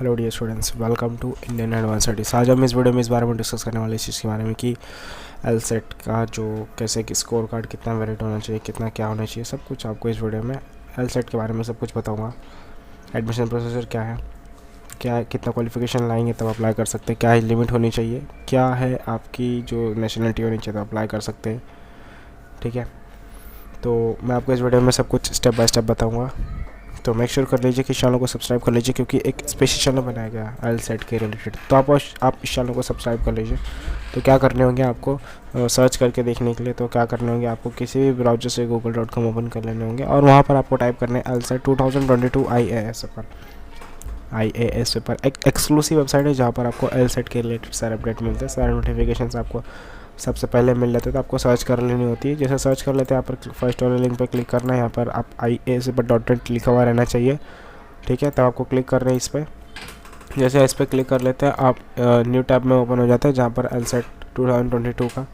Hello dear students, welcome to Indian advance studies. आज हम इस वीडियो में इस बारे में डिस्कस करने वाले इस चीज़ के बारे में कि एलसेट का जो कैसे कि स्कोर कार्ड कितना वेरिट होना चाहिए, कितना क्या होना चाहिए, सब कुछ आपको इस वीडियो में एलसेट के बारे में सब कुछ बताऊंगा। एडमिशन प्रोसीजर क्या है, क्या है, कितना क्वालिफिकेशन लाएंगे तब अप्लाई कर सकते हैं, क्या एज लिमिट होनी चाहिए, क्या है आपकी जो नेशनलिटी होनी चाहिए तो अप्लाई कर सकते हैं। ठीक है, तो मैं आपको इस वीडियो में सब कुछ स्टेप बाय स्टेप बताऊँगा। तो मेक श्योर कर लीजिए कि इस चैनल को सब्सक्राइब कर लीजिए, क्योंकि एक स्पेशल चैनल बनाया गया है एलसेट के रिलेटेड। तो आप इस चैनल को सब्सक्राइब कर लीजिए। तो क्या करने होंगे आपको, सर्च करके देखने के लिए तो क्या करने होंगे आपको, किसी भी ब्राउजर से google.com ओपन कर लेने होंगे और वहाँ पर आपको टाइप करने एलसेट 2022 IAS पेपर। एक एक्सक्लूसिव वेबसाइट है जहाँ पर आपको एलसेट के रिलेटेड सारे अपडेट मिलते हैं, सारे नोटिफिकेशन आपको सबसे पहले मिल जाते हैं। तो आपको सर्च कर लेनी होती है। जैसे सर्च कर लेते हैं, यहाँ पर फर्स्ट वाले लिंक पर क्लिक करना है। यहाँ पर आप IAS लिखा हुआ रहना चाहिए। ठीक है, तब आपको क्लिक कर रहे हैं इस पर। जैसे इस पर क्लिक कर लेते हैं आप, न्यू टैब में ओपन हो जाता है जहाँ पर एलसेट 2022 का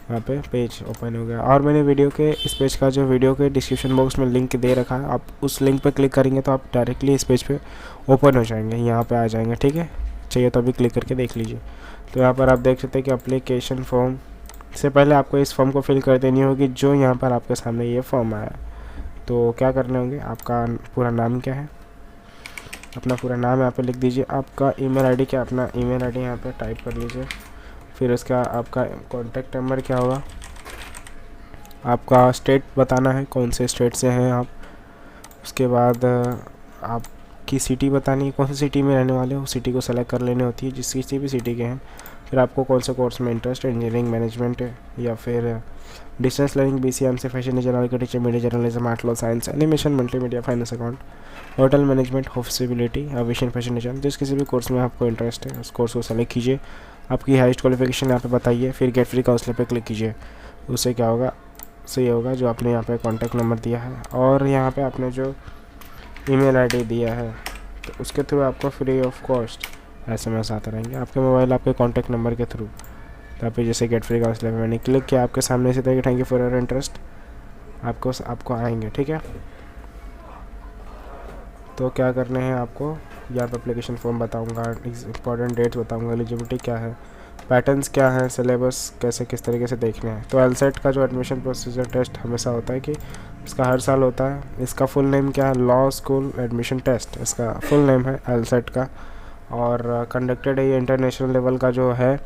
यहाँ पे पेज ओपन हो गया। और मैंने वीडियो के इस पेज का जो वीडियो के डिस्क्रिप्शन बॉक्स में लिंक दे रखा है, आप उस लिंक पर क्लिक करेंगे तो आप डायरेक्टली इस पेज पे ओपन हो जाएंगे, यहाँ पे आ जाएंगे। ठीक है, चाहिए तो अभी क्लिक करके देख लीजिए। तो यहाँ पर आप देख सकते हैं कि अप्लीकेशन फॉर्म से पहले आपको इस फॉर्म को फिल कर देनी होगी, जो यहाँ पर आपके सामने ये फॉर्म आया है। तो क्या करने होंगे, आपका पूरा नाम क्या है, अपना पूरा नाम यहाँ पे लिख दीजिए। आपका ईमेल आईडी क्या, अपना ईमेल आईडी यहाँ पे टाइप कर लीजिए। फिर उसका आपका कॉन्टैक्ट नंबर क्या होगा, आपका स्टेट बताना है, कौन से स्टेट से हैं आप। उसके बाद आपकी सिटी बतानी है, कौन सी सिटी में रहने वाले हो, सिटी को सेलेक्ट कर लेनी होती है जिस किसी भी सिटी के हैं। फिर आपको कौन से कोर्स में इंटरेस्ट है, इंजीनियरिंग, मैनेजमेंट है या फिर distance learning, BCMC, fashion designer, teacher, media journalism, art, law, science, animation, multimedia, finance, account, hotel management, hospitality, aviation, fashion design, जिस किसी भी कोर्स में आपको इंटरेस्ट है उस कोर्स को सेलेक्ट कीजिए। आपकी हाईएस्ट क्वालिफिकेशन यहाँ पे बताइए, फिर गेट फ्री काउंसलिंग पे क्लिक कीजिए। उससे क्या होगा, सही होगा जो आपने यहाँ पे कॉन्टैक्ट नंबर दिया है और यहाँ पे आपने जो ईमेल आईडी दिया है, तो उसके थ्रू आपको फ्री ऑफ कॉस्ट SMS आते रहेंगे आपके मोबाइल, आपके कॉन्टैक्ट नंबर के थ्रू। तो आप जैसे गेट फ्री काउंसलिंग पे मैंने क्लिक किया, आपके सामने इसी तरह thank you for your interest आपको आएंगे। ठीक है, तो क्या करने हैं आपको, यहाँ पर एप्लीकेशन फॉर्म बताऊंगा, इंपॉर्टेंट डेट्स बताऊंगा, एलिजिबिलिटी क्या है, पैटर्न्स क्या है, सिलेबस कैसे किस तरीके से देखने हैं। तो एलसेट का जो एडमिशन प्रोसीजर टेस्ट हमेशा होता है कि इसका हर साल होता है। इसका फुल नेम क्या है, लॉ स्कूल एडमिशन टेस्ट, इसका फुल नेम है एलसेट का। और कंडक्टेड है ये इंटरनेशनल लेवल का जो है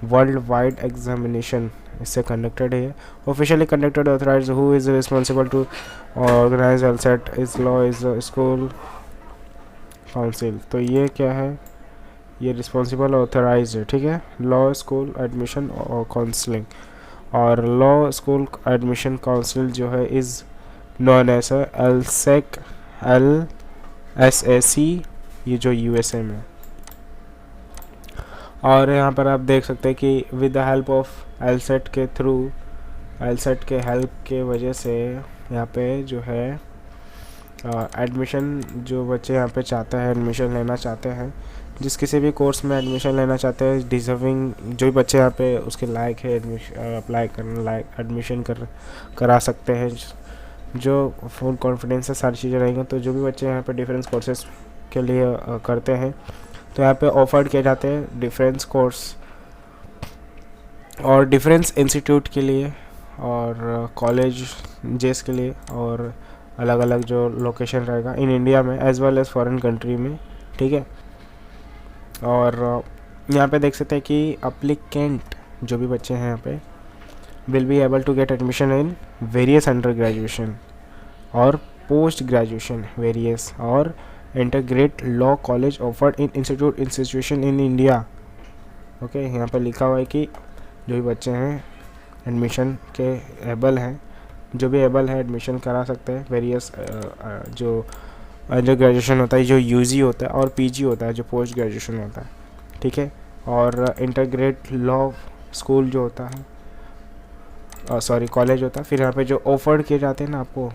वर्ल्ड वाइड एग्जामिनेशन, इससे कंडक्टेड है। Officially conducted authorise who is responsible to organise LSAT is law is school council. तो ये क्या है, ये रिस्पॉन्सिबल ऑथराइज है। ठीक है, लॉ स्कूल एडमिशन और काउंसलिंग, और लॉ स्कूल एडमिशन काउंसिल जो है इज़ नॉन एज एलसेक LSAC, ये जो USA में। और यहाँ पर आप देख सकते हैं कि विद द हेल्प ऑफ एलसेट के थ्रू, एलसेट के हेल्प के वजह से यहाँ पे जो है एडमिशन, जो बच्चे यहाँ पे चाहते हैं एडमिशन लेना चाहते हैं, जिस किसी भी कोर्स में एडमिशन लेना चाहते हैं, डिज़र्विंग जो भी बच्चे यहाँ पे उसके लायक है एडमिशन अप्लाई करने लायक, एडमिशन करा सकते हैं, जो फुल कॉन्फिडेंस से सारी चीज़ें रहेंगी। तो जो भी बच्चे यहाँ पे डिफरेंस कोर्सेज के लिए करते हैं, तो यहाँ पे ऑफर्ड किए जाते हैं डिफरेंस कोर्स और डिफरेंस इंस्टीट्यूट के लिए और कॉलेज जेस के लिए, और अलग अलग जो लोकेशन रहेगा इन इंडिया में as well as foreign country में। ठीक है, और यहाँ पे देख सकते हैं कि अप्लीकेंट जो भी बच्चे हैं यहाँ पे will be able to get admission in various under graduation और पोस्ट ग्रेजुएशन वेरियस और integrate law college offered in institution in India. Okay, यहाँ पे लिखा हुआ है कि जो भी बच्चे हैं एडमिशन के एबल हैं, जो भी एबल है एडमिशन करा सकते हैं वेरियस जो अंडर ग्रेजुएशन होता है, जो UG होता है, और PG होता है जो पोस्ट ग्रेजुएशन होता है। ठीक है, और इंटीग्रेट लॉ स्कूल जो होता है, सॉरी कॉलेज होता है। फिर यहाँ पे जो ऑफर्ड किए जाते हैं ना आपको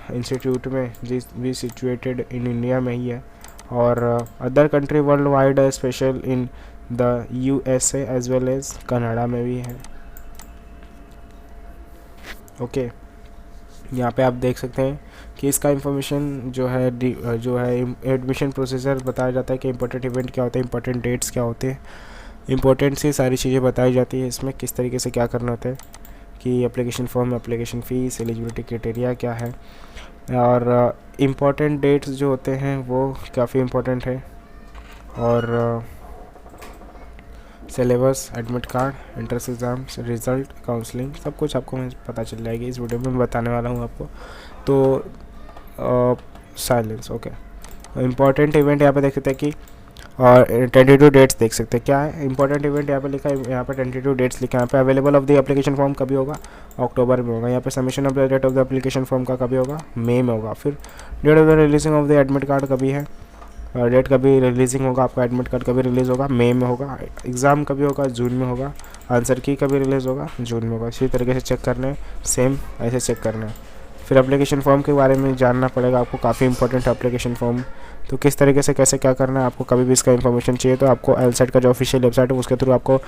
इंस्टीट्यूट में, जिस भी सिचुएटेड इन इंडिया में ही है, और अदर कंट्री वर्ल्ड वाइड है, special in the USA as well as Canada में भी है। ओके, यहाँ पे आप देख सकते हैं कि इसका इंफॉर्मेशन जो है एडमिशन प्रोसीजर बताया जाता है कि इंपॉर्टेंट इवेंट क्या होते हैं, इंपॉर्टेंट डेट्स क्या होते हैं, इंपॉर्टेंट सी सारी चीज़ें बताई जाती है इसमें, किस तरीके से क्या करना होता है, कि application form, application fees, eligibility criteria क्या है, और इम्पॉर्टेंट डेट्स जो होते हैं वो काफ़ी इम्पोर्टेंट है, और syllabus, admit card, entrance exams, result, counselling, सब कुछ आपको मैं पता चल जाएगी इस वीडियो में मैं बताने वाला हूँ आपको। तो साइलेंस, ओके। इम्पॉर्टेंट इवेंट यहाँ पे देख सकते हैं कि और 22 डेट्स देख सकते हैं। क्या है इंपॉर्टेंट इवेंट यहाँ पे लिखा है, यहाँ पे 22 डेट्स लिखा है। यहाँ पे available of the application form कभी होगा, अक्टूबर में होगा। यहाँ पे submission of the date of the application form का कभी होगा, मई में होगा। फिर date of the releasing of the admit card कभी है, डेट कभी रिलीजिंग होगा, आपका एडमिट कार्ड कभी रिलीज़ होगा, मई में होगा। एग्ज़ाम कभी होगा, जून में होगा। आंसर की कभी रिलीज़ होगा, जून में होगा। इसी तरीके से चेक करना है, सेम ऐसे चेक करना है। फिर एप्लीकेशन फॉर्म के बारे में जानना पड़ेगा आपको, काफ़ी इंपॉर्टेंट एप्लीकेशन फॉर्म। तो किस तरीके से कैसे क्या करना है, आपको कभी भी इसका इन्फॉर्मेशन चाहिए तो आपको एलसेट का जो ऑफिशियल वेबसाइट है उसके थ्रू आपको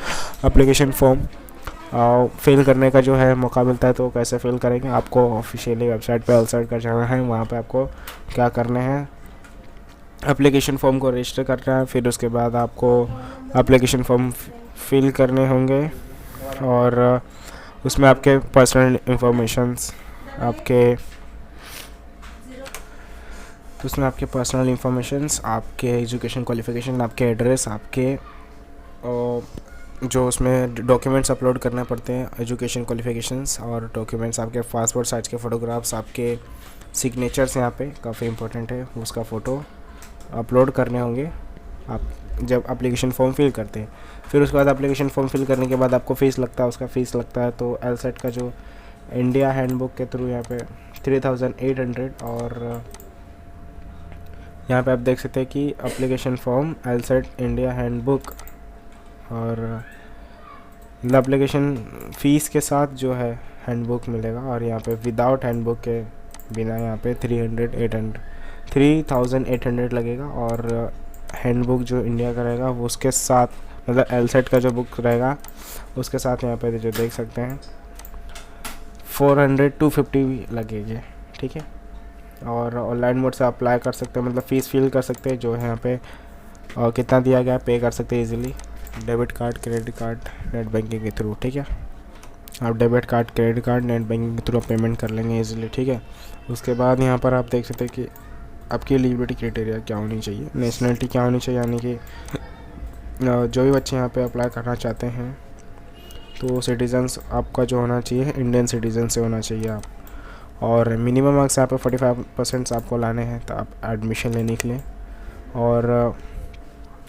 एप्लीकेशन फॉर्म फिल करने का जो है मौका मिलता है। तो कैसे फिल करेंगे, आपको ऑफिशियली वेबसाइट पे एलसेट का जाना है, वहाँ पे आपको क्या करना है, एप्लीकेशन फॉर्म को रजिस्टर करना है। फिर उसके बाद आपको एप्लीकेशन फॉर्म फिल करने होंगे, और उसमें आपके पर्सनल इंफॉर्मेशंस, आपके एजुकेशन क्वालिफ़िकेशन, आपके एड्रेस, आपके जो उसमें डॉक्यूमेंट्स अपलोड करने पड़ते हैं, एजुकेशन क्वालिफ़िकेशंस और डॉक्यूमेंट्स, आपके पासपोर्ट साइज के फ़ोटोग्राफ्स, आपके सिग्नेचर्स यहाँ पे काफ़ी इंपॉर्टेंट है, उसका फ़ोटो अपलोड करने होंगे आप जब एप्लीकेशन फॉर्म फिल करते हैं। फिर उसके बाद एप्लीकेशन फॉर्म फिल करने के बाद आपको फ़ीस लगता है, उसका फ़ीस लगता है। तो एलसेट का जो इंडिया हैंडबुक के थ्रू यहाँ पे 3800, और यहाँ पे आप देख सकते हैं कि एप्लीकेशन फॉर्म, एलसेट, इंडिया हैंडबुक, और एप्लीकेशन फ़ीस के साथ जो है हैंडबुक मिलेगा। और यहाँ पे विदाउट हैंडबुक के बिना यहाँ पे 3800 लगेगा। और हैंडबुक जो इंडिया का रहेगा वो उसके साथ, मतलब एलसेट का जो बुक रहेगा उसके साथ यहाँ पे जो देख सकते हैं 400-250 लगेगी, ठीक है। और ऑनलाइन मोड से अप्लाई कर सकते हैं, मतलब फ़ीस फिल कर सकते हैं जो है यहाँ पे, और कितना दिया गया है पे कर सकते हैं easily, debit card, credit card, net banking के थ्रू, ठीक है। आप debit card, credit card, net banking के थ्रू पेमेंट कर लेंगे इजीली, ठीक है। उसके बाद यहाँ पर आप देख सकते हैं कि आपकी एलिजिबिलिटी क्राइटेरिया क्या होनी चाहिए, नेशनलिटी क्या होनी चाहिए, यानी कि जो भी बच्चे यहाँ पे अप्लाई करना चाहते हैं तो सिटीजन्स आपका जो होना चाहिए इंडियन सिटीजन से होना चाहिए आप। और मिनिमम मार्क्स यहाँ पे 45% आपको लाने हैं तो आप एडमिशन लेने के लिए। और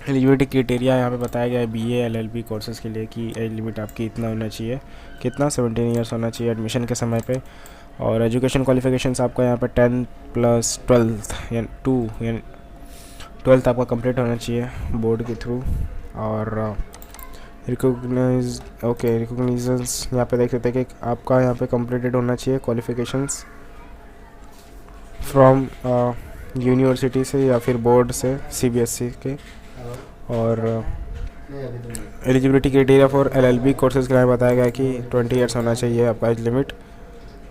एलिजिबिलिटी क्राइटेरिया यहाँ पे बताया गया है BA LLB कोर्सेज़ के लिए कि एज लिमिट आपकी इतना होना चाहिए, कितना 17 ईयर्स होना चाहिए एडमिशन के समय पे। और एजुकेशन क्वालिफिकेशंस आपका यहाँ पे 10 + 12 यानी 2 यानी 12th आपका कंप्लीट होना चाहिए बोर्ड के थ्रू। और रिकॉग्निशंस यहाँ पे देख सकते हैं कि आपका यहाँ पे कंप्लीटेड होना चाहिए क्वालिफिकेशंस फ्रॉम यूनिवर्सिटी से या फिर बोर्ड से, CBSE के। और eligibility criteria for LLB courses के लिए बताया गया कि 20 ईयर्स होना चाहिए आपका एज लिमिट।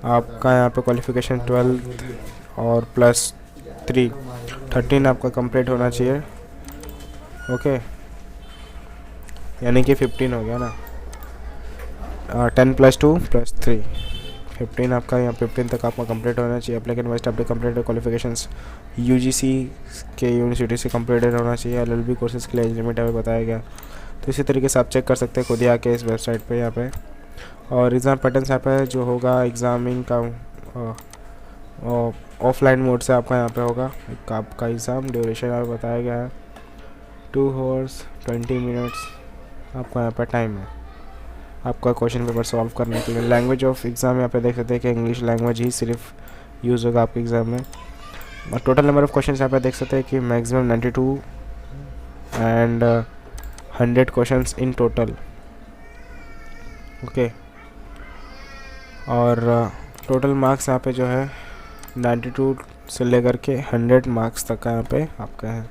आपका यहाँ पे क्वालिफिकेशन 12 और +3 13 आपका कंप्लीट होना चाहिए, ओके, यानी कि 15 हो गया ना। 10 + 2 + 3 15 आपका, यहाँ 15 तक आपका कंप्लीट होना चाहिए। एप्लीकेंट मस्ट अपने कंप्लीटेड क्वालिफिकेशंस UGC के यूनिवर्सिटी से कंप्लीटेड होना चाहिए। LLB कोर्सेज़ के लिए एज लिमिट हमें बताया गया। तो इसी तरीके से आप चेक कर सकते हैं खुद ही आके इस वेबसाइट पे यहाँ पे। और एग्ज़ाम पैटर्न्स यहाँ पे जो होगा एग्ज़ामिंग का ऑफलाइन मोड से आपका यहाँ पे होगा आपका एग्ज़ाम। ड्यूरेशन यहाँ पे बताया गया है 2 hours 20 minutes आपका यहाँ पर टाइम है आपका क्वेश्चन पेपर सॉल्व करने के लिए। लैंग्वेज ऑफ एग्ज़ाम यहाँ पे देख सकते हैं कि इंग्लिश लैंग्वेज ही सिर्फ यूज़ होगा आपके एग्ज़ाम में। और टोटल नंबर ऑफ़ क्वेश्चन यहाँ पे देख सकते हैं कि maximum 92 and 100 questions in total, okay. और टोटल मार्क्स यहाँ पे जो है 92 से लेकर के 100 मार्क्स तक का यहाँ पे आपका है।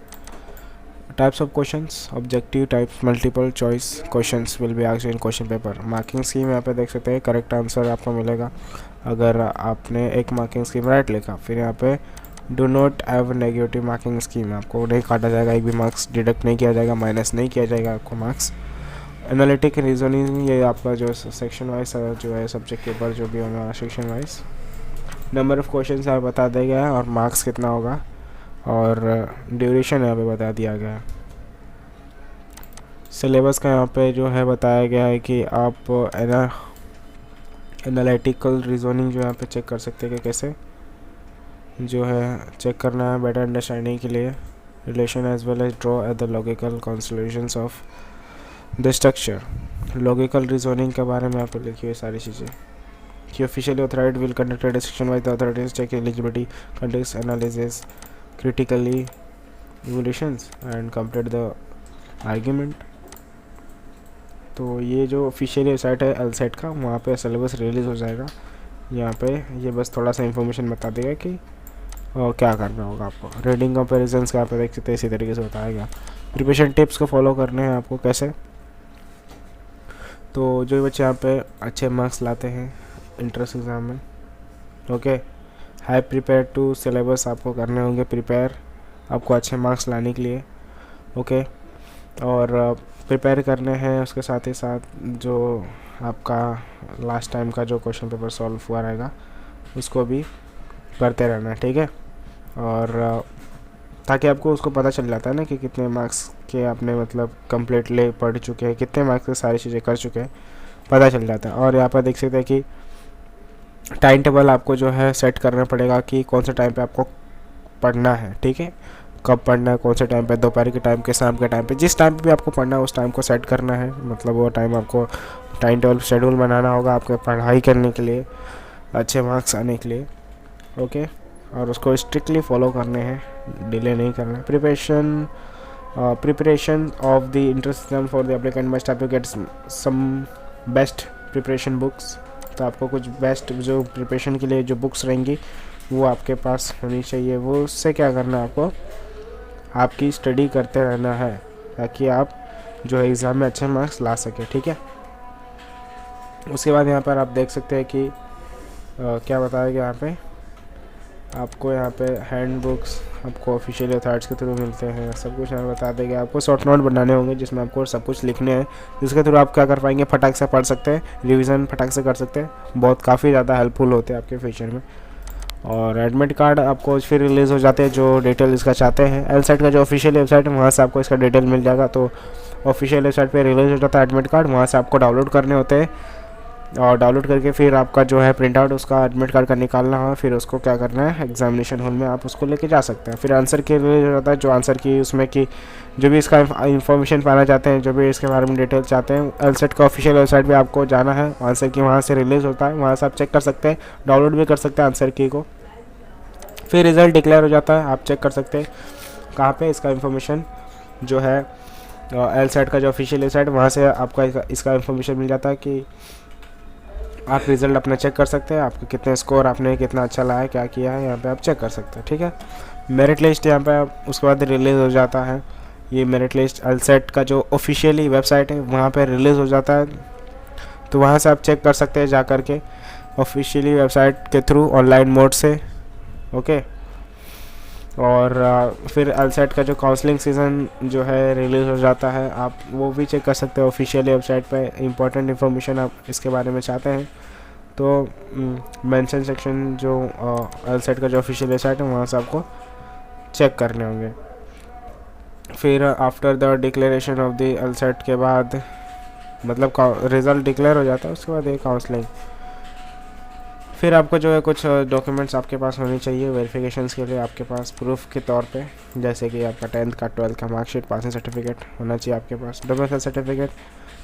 Types of questions, objective types, multiple choice questions will be asked in question paper. Marking scheme यहाँ पे देख सकते हैं, करेक्ट आंसर आपको मिलेगा अगर आपने एक मार्किंग स्कीम राइट लिखा, फिर यहाँ पे do not have negative marking scheme, आपको नहीं काटा जाएगा, एक भी मार्क्स डिडक्ट नहीं किया जाएगा, माइनस नहीं किया जाएगा आपको मार्क्स। एनालिटिक रीजनिंग, ये आपका जो सेक्शन वाइज जो है सब्जेक्ट के ऊपर जो भी होगा section wise number of question यहाँ बता दिया गया है और मार्क्स कितना होगा, और ड्यूरेशन यहाँ पे बता दिया गया है। सिलेबस का यहाँ पे जो है बताया गया है कि आप एनालिटिकल रीजनिंग जो यहाँ पे चेक कर सकते हैं कि कैसे जो है चेक करना है बेटर अंडरस्टैंडिंग के लिए। Relation as well as draw at the logical constellations of the structure. Logical reasoning के बारे में यहाँ पे लिखी हुई सारी चीज़ें कि officially authorise will conduct a discussion wise the authorities check eligibility, conduct analysis critically evaluations and complete the argument। तो ये जो ऑफिशियल वेबसाइट है एलसेट का, वहाँ पे सिलेबस रिलीज़ हो जाएगा। यहाँ पे ये बस थोड़ा सा इंफॉर्मेशन बता देगा कि क्या करना होगा आपको। रीडिंग कंपेरिजन्स का आप देख सकते हैं, इसी तरीके से बताया गया। प्रिपरेशन टिप्स को फॉलो करने हैं आपको कैसे। तो जो बच्चे यहाँ पे अच्छे मार्क्स लाते हैं इंट्रेंस एग्ज़ाम में, okay, high prepare to syllabus आपको करने होंगे प्रिपेयर, आपको अच्छे मार्क्स लाने के लिए, ओके। और प्रिपेयर करने हैं, उसके साथ ही साथ जो आपका लास्ट टाइम का जो क्वेश्चन पेपर सॉल्व हुआ रहेगा उसको भी करते रहना है, ठीक है। और ताकि आपको उसको पता चल जाता है ना कि कितने मार्क्स के आपने मतलब कम्प्लीटली पढ़ चुके हैं, कितने मार्क्स की सारी चीज़ें कर चुके हैं, पता चल जाता है। और यहाँ पर देख सकते हैं कि टाइम टेबल आपको जो है सेट करना पड़ेगा कि कौन से टाइम पे आपको पढ़ना है, ठीक है, कब पढ़ना है, कौन से टाइम पे, दोपहर के टाइम के, शाम के टाइम पे, जिस टाइम पे भी आपको पढ़ना है उस टाइम को सेट करना है। मतलब वो टाइम आपको टाइम टेबल शेड्यूल बनाना होगा आपके पढ़ाई करने के लिए, अच्छे मार्क्स आने के लिए, ओके। और उसको स्ट्रिक्टली फॉलो करने हैं, डिले नहीं करना है। Preparation of the entrance exam for the applicant must have to get some best preparation books. तो आपको कुछ बेस्ट जो प्रिपरेशन के लिए जो बुक्स रहेंगी वो आपके पास होनी चाहिए। वो उससे क्या करना है, आपको आपकी स्टडी करते रहना है ताकि आप जो है एग्ज़ाम में अच्छे मार्क्स ला सके, ठीक है। उसके बाद यहाँ पर आप देख सकते हैं कि क्या बताया गया यहाँ पे, आपको यहाँ पे हैंड बुक्स आपको ऑफिशियल अथॉरिटीज के थ्रू मिलते हैं, सब कुछ यहाँ बता देंगे। आपको शॉर्ट नोट बनाने होंगे जिसमें आपको सब कुछ लिखने हैं, जिसके थ्रू आप क्या कर पाएंगे, फटाक से पढ़ सकते हैं, रिवीजन फटाक से कर सकते हैं, बहुत काफ़ी ज़्यादा हेल्पफुल होते हैं आपके फ्यूचर में। और एडमिट कार्ड आपको फिर रिलीज़ हो जाते हैं जो डिटेल इसका चाहते हैं। एलसेट का जो ऑफिशियल वेबसाइट है वहाँ से आपको इसका डिटेल मिल जाएगा। तो ऑफिशियल वेबसाइट पे रिलीज़ हो जाता है एडमिट कार्ड, वहाँ से आपको डाउनलोड करने होते हैं और डाउनलोड करके फिर आपका जो है प्रिंट आउट उसका एडमिट कार्ड का निकालना है, फिर उसको क्या करना है एग्जामिनेशन हॉल में आप उसको लेके जा सकते हैं। फिर आंसर की रिलीज हो जाता है, जो आंसर की उसमें कि जो भी इसका इन्फॉर्मेशन पाना चाहते हैं, जो भी इसके बारे में डिटेल चाहते हैं, एलसेट का ऑफिशियल वेबसाइट पे आपको जाना है, आंसर की वहाँ से रिलीज़ होता है, वहाँ से आप चेक कर सकते हैं, डाउनलोड भी कर सकते हैं आंसर की को। फिर रिज़ल्ट डिक्लेयर हो जाता है, आप चेक कर सकते हैं कहाँ पे इसका इन्फॉर्मेशन जो है एलसेट का जो ऑफिशियल वेबसाइट वहाँ से आपका इसका इन्फॉर्मेशन मिल जाता है कि आप रिज़ल्ट अपना चेक कर सकते हैं, आपके कितने स्कोर आपने कितना अच्छा लाया, क्या किया है, यहाँ पे आप चेक कर सकते हैं, ठीक है। मेरिट लिस्ट यहाँ पे उसके बाद रिलीज़ हो जाता है। ये मेरिट लिस्ट एलसेट का जो ऑफिशियली वेबसाइट है वहाँ पे रिलीज़ हो जाता है, तो वहाँ से आप चेक कर सकते हैं जा कर के ऑफिशियली वेबसाइट के थ्रू ऑनलाइन मोड से, ओके। और फिर एलसेट का जो काउंसलिंग सीज़न जो है रिलीज़ हो जाता है, आप वो भी चेक कर सकते हैं ऑफिशियल वेबसाइट पे। इंपॉर्टेंट इन्फॉर्मेशन आप इसके बारे में चाहते हैं तो मेंशन सेक्शन जो एलसेट का जो ऑफिशियल वेबसाइट है वहाँ से आपको चेक करने होंगे। फिर after the declaration of the LSAT के बाद मतलब रिज़ल्ट डिक्लेयर हो जाता है, उसके बाद ये काउंसलिंग। फिर आपको जो है कुछ डॉक्यूमेंट्स आपके पास होने चाहिए वेरिफिकेशंस के लिए, आपके पास प्रूफ के तौर पे, जैसे कि आपका 10th का 12th का मार्कशीट, पासिंग सर्टिफिकेट होना चाहिए आपके पास, domicile certificate,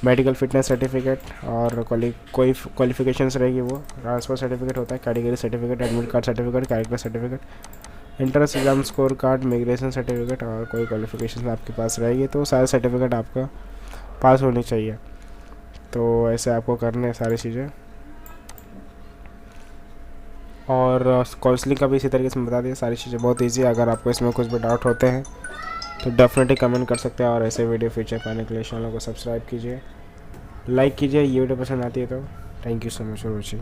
medical fitness certificate, और कोई क्वालिफिकेशंस रहेगी वो, ट्रांसफर सर्टिफिकेट होता है, category certificate, admit card certificate, character certificate, entrance exam score card, migration certificate, और कोई क्वालिफिकेशन आपके पास रहेगी तो सारे सर्टिफिकेट आपका पास होनी चाहिए। तो ऐसे आपको करने सारी चीज़ें। और काउंसलिंग का भी इसी तरीके से बता दिया, सारी चीज़ें बहुत इजी है। अगर आपको इसमें कुछ भी डाउट होते हैं तो डेफिनेटली कमेंट कर सकते हैं। और ऐसे वीडियो फीचर पाने के लिए चैनल को सब्सक्राइब कीजिए, लाइक कीजिए, ये वीडियो पसंद आती है तो। Thank you so much for watching.